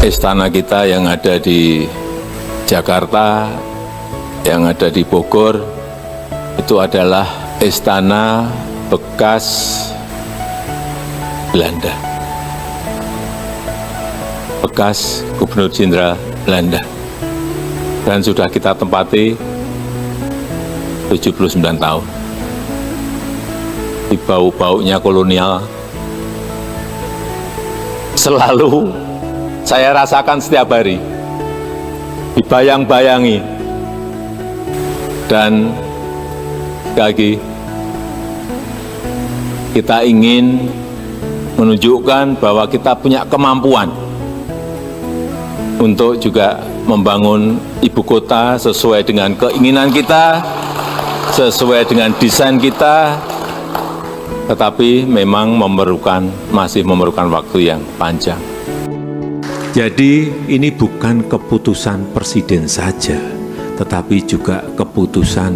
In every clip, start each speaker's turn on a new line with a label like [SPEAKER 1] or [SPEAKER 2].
[SPEAKER 1] istana kita yang ada di Jakarta, yang ada di Bogor, itu adalah istana bekas Belanda, bekas Gubernur Jenderal Belanda, dan sudah kita tempati 79 tahun. Di bau-baunya kolonial selalu saya rasakan setiap hari, dibayang-bayangi, dan lagi kita ingin menunjukkan bahwa kita punya kemampuan untuk juga membangun ibu kota sesuai dengan keinginan kita, sesuai dengan desain kita, tetapi memang masih memerlukan waktu yang panjang.
[SPEAKER 2] Jadi ini bukan keputusan presiden saja, tetapi juga keputusan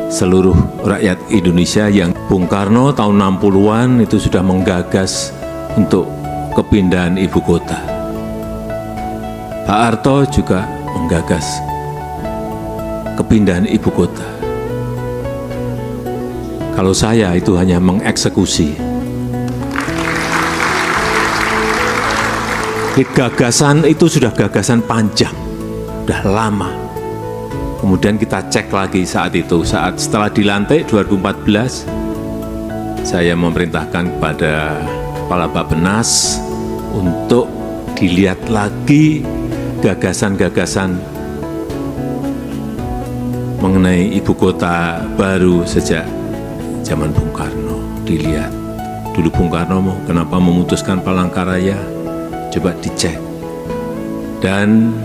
[SPEAKER 2] seluruh rakyat Indonesia yang Bung Karno tahun 60-an itu sudah menggagas untuk kepindahan ibu kota. Pak Harto juga menggagas kepindahan ibu kota. Kalau saya itu hanya mengeksekusi. Gagasan itu sudah gagasan panjang, sudah lama. Kemudian kita cek lagi saat setelah dilantik 2014, saya memerintahkan kepada Kepala Bappenas untuk dilihat lagi gagasan-gagasan mengenai ibu kota baru sejak zaman Bung Karno. Dilihat dulu Bung Karno kenapa memutuskan Palangkaraya, coba dicek. Dan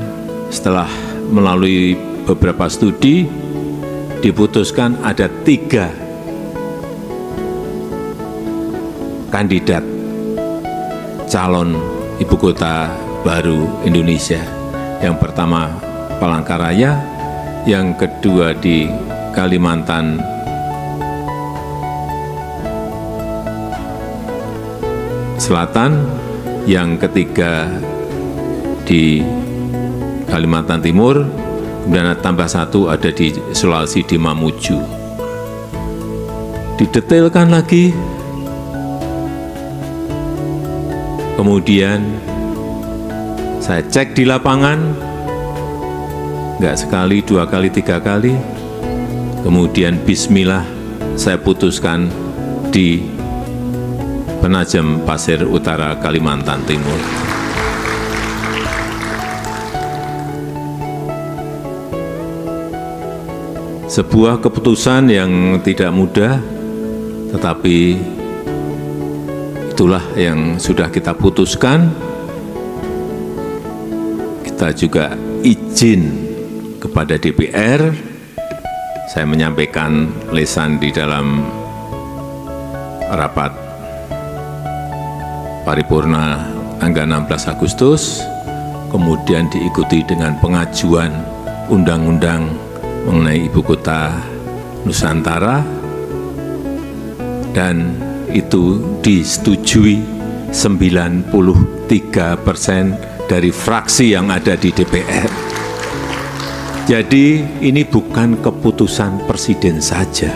[SPEAKER 2] setelah melalui beberapa studi diputuskan ada 3 kandidat calon ibu kota baru Indonesia. Yang pertama Palangkaraya, yang kedua di Kalimantan Selatan, yang ketiga di Kalimantan Timur, kemudian tambah 1 ada di Sulawesi di Mamuju. Didetailkan lagi, kemudian saya cek di lapangan, nggak sekali, 2 kali, 3 kali, kemudian bismillah saya putuskan di Penajam Pasir Utara, Kalimantan Timur. Sebuah keputusan yang tidak mudah, tetapi itulah yang sudah kita putuskan. Kita juga izin kepada DPR, saya menyampaikan lisan di dalam rapat paripurna tanggal 16 Agustus, kemudian diikuti dengan pengajuan undang-undang mengenai ibu kota Nusantara, dan itu disetujui 93% dari fraksi yang ada di DPR. Jadi ini bukan keputusan presiden saja,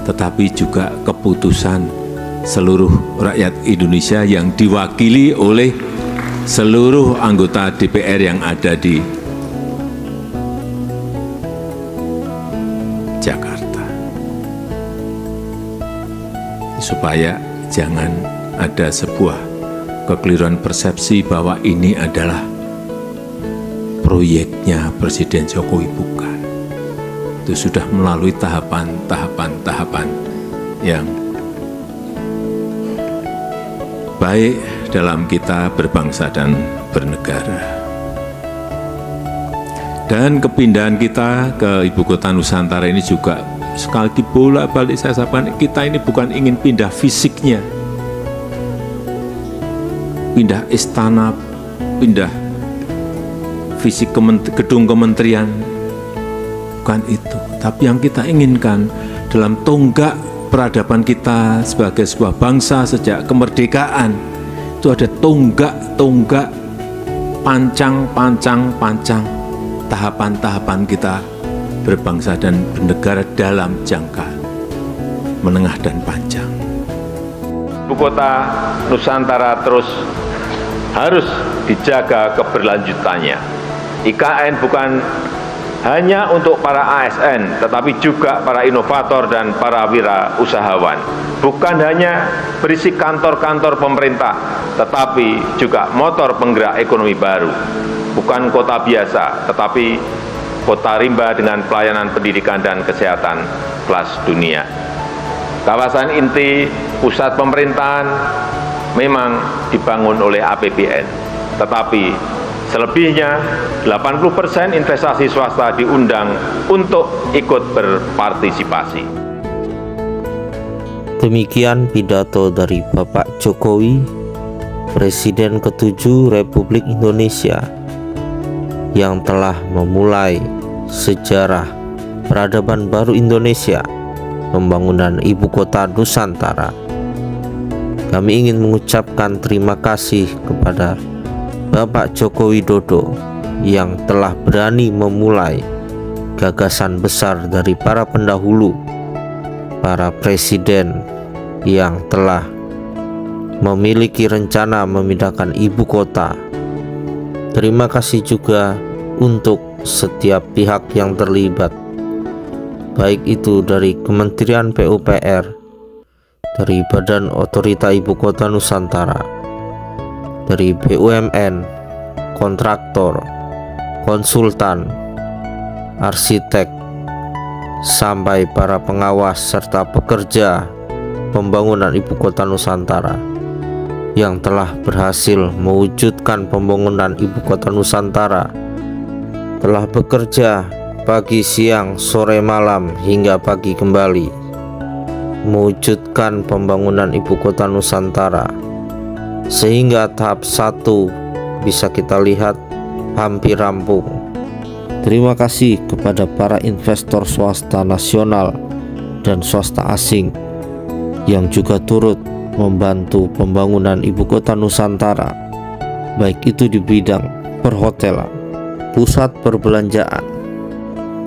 [SPEAKER 2] tetapi juga keputusan seluruh rakyat Indonesia yang diwakili oleh seluruh anggota DPR yang ada di Jakarta. Supaya jangan ada sebuah kekeliruan persepsi bahwa ini adalah proyeknya Presiden Jokowi, bukan. Itu sudah melalui tahapan yang baik dalam kita berbangsa dan bernegara. Dan kepindahan kita ke ibu kota Nusantara ini juga sekali lagi bolak-balik saya sampaikan, kita ini bukan ingin pindah fisiknya, pindah istana, pindah fisik gedung kementerian, bukan itu. Tapi yang kita inginkan dalam tonggak peradaban kita sebagai sebuah bangsa sejak kemerdekaan, itu ada tonggak panjang tahapan-tahapan kita berbangsa dan bernegara dalam jangka menengah dan panjang.
[SPEAKER 1] Ibu kota Nusantara terus harus dijaga keberlanjutannya. IKN bukan hanya untuk para ASN, tetapi juga para inovator dan para wirausahawan. Bukan hanya berisi kantor-kantor pemerintah, tetapi juga motor penggerak ekonomi baru. Bukan kota biasa, tetapi kota rimba dengan pelayanan pendidikan dan kesehatan kelas dunia. Kawasan inti pusat pemerintahan memang dibangun oleh APBN, tetapi selebihnya 80% investasi swasta diundang untuk ikut berpartisipasi.
[SPEAKER 3] Demikian pidato dari Bapak Jokowi, Presiden ke-7 Republik Indonesia, yang telah memulai sejarah peradaban baru Indonesia, pembangunan ibu kota Nusantara. Kami ingin mengucapkan terima kasih kepada Bapak Joko Widodo yang telah berani memulai gagasan besar dari para pendahulu, para presiden yang telah memiliki rencana memindahkan ibu kota. Terima kasih juga untuk setiap pihak yang terlibat, baik itu dari Kementerian PUPR, dari Badan Otorita Ibu Kota Nusantara, dari BUMN, kontraktor, konsultan, arsitek, sampai para pengawas serta pekerja pembangunan Ibu Kota Nusantara yang telah berhasil mewujudkan pembangunan Ibu Kota Nusantara, telah bekerja pagi, siang, sore, malam, hingga pagi kembali mewujudkan pembangunan Ibu Kota Nusantara, sehingga tahap 1 bisa kita lihat hampir rampung. Terima kasih kepada para investor swasta nasional dan swasta asing yang juga turut membantu pembangunan Ibu Kota Nusantara, baik itu di bidang perhotelan, pusat perbelanjaan,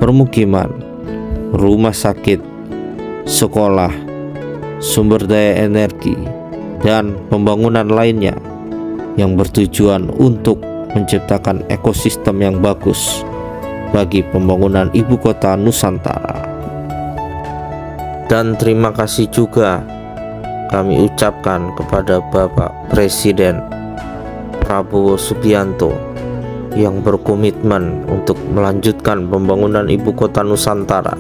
[SPEAKER 3] permukiman, rumah sakit, sekolah, sumber daya energi, dan pembangunan lainnya yang bertujuan untuk menciptakan ekosistem yang bagus bagi pembangunan ibu kota Nusantara. Dan terima kasih juga kami ucapkan kepada Bapak Presiden Prabowo Subianto yang berkomitmen untuk melanjutkan pembangunan ibu kota Nusantara,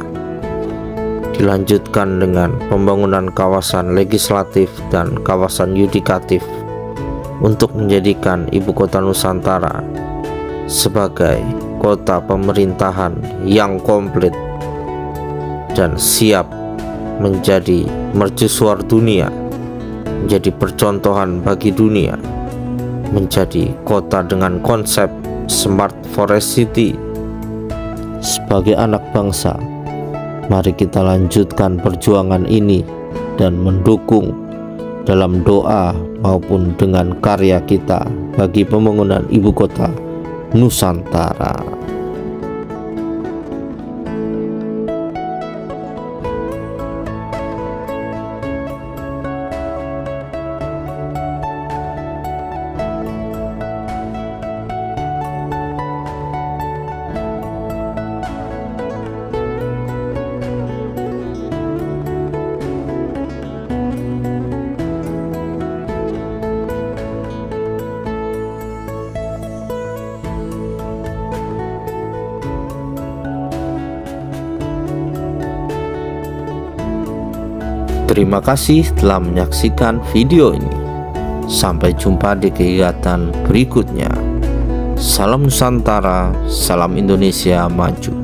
[SPEAKER 3] dilanjutkan dengan pembangunan kawasan legislatif dan kawasan yudikatif untuk menjadikan ibu kota Nusantara sebagai kota pemerintahan yang komplit dan siap menjadi mercusuar dunia, menjadi percontohan bagi dunia, menjadi kota dengan konsep Smart Forest City. Sebagai anak bangsa, mari kita lanjutkan perjuangan ini dan mendukung dalam doa maupun dengan karya kita bagi pembangunan ibu kota Nusantara. Terima kasih telah menyaksikan video ini. Sampai jumpa di kegiatan berikutnya. Salam Nusantara, salam Indonesia maju.